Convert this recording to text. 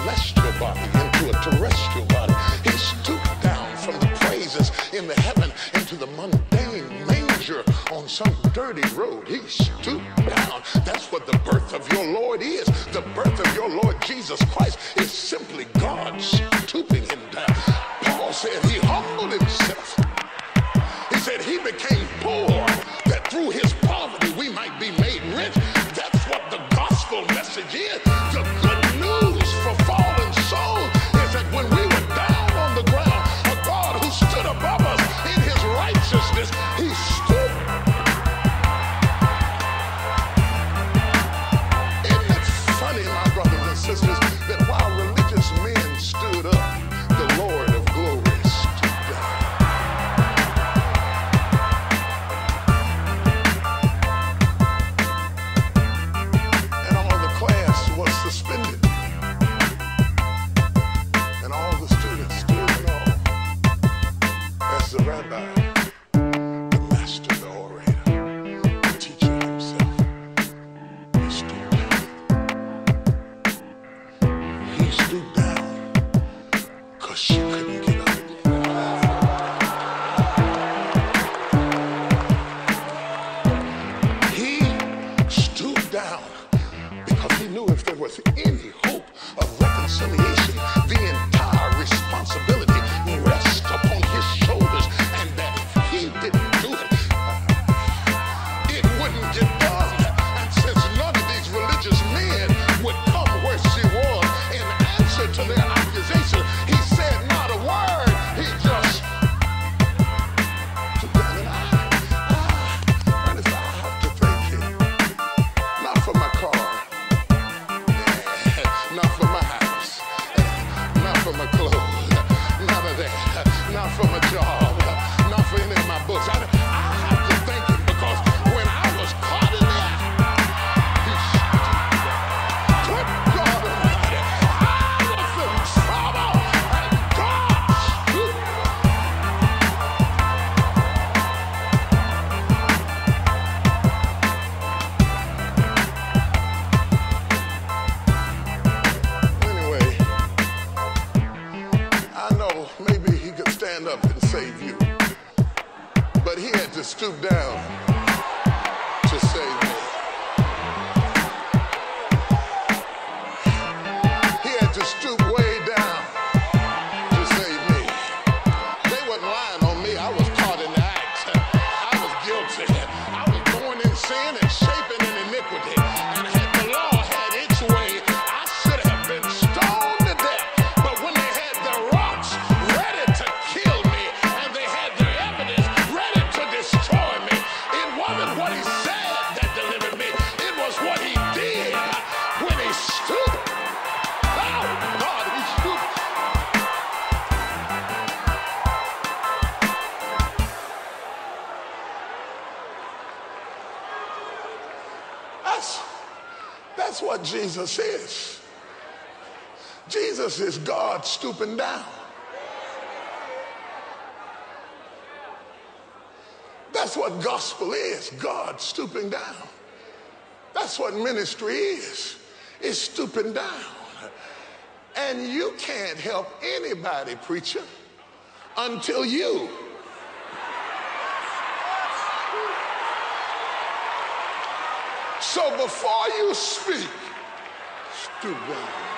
celestial body into a terrestrial body. He stooped down from the praises in the heaven into the mundane manger on some dirty road. He stooped down. That's what the birth of your Lord is. The birth of your Lord Jesus Christ is simply God stooping him down. Paul said he humbled himself. He said he became poor that through his poverty we might be made rich. That's what the gospel message is. The good news for fallen souls is that when we were down on the ground, a God who stood above us in his righteousness, he stooped. Isn't it funny, my brothers and sisters, that while religious men stood up, the Lord of glory stooped down. And all the class was suspended. And all the students stood in awe as the rabbi, the master, the orator, the teacher himself, he stooped down. He stooped down because she couldn't get up. He stooped down because he knew if there was any hope of reconciliation, the entire responsibility rests upon his shoulders, and that if he didn't do it, it wouldn't get done. And since none of these religious men would come where she was in answer to their accusation, he said not a word. He just took down an eye. Ernest, I have to thank him. Not for my car, not for my house, not for my clothes, none of that, not for my job, not for any of my books. I have to thank him because when I was caught in the act, he stooped. Good God Almighty, I was in trouble, and God stooped. Anyway, I know maybe he could stand up and save you, but he had to stoop down to save me. He had to stoop way down to save me. They wasn't lying on me. I was caught in the act. I was guilty. I was born in sin and shaping in iniquity. And had the law had its way, I should have been stoned to death. But when they had the rocks ready to kill me and they had their evidence ready to destroy me, it wasn't what he said that delivered me. It was what he did when he stooped. Oh, God, he stooped. That's what Jesus is. Jesus is God stooping down. That's what gospel is, God stooping down. That's what ministry is stooping down. And you can't help anybody, preacher, until you. So before you speak, stoop down.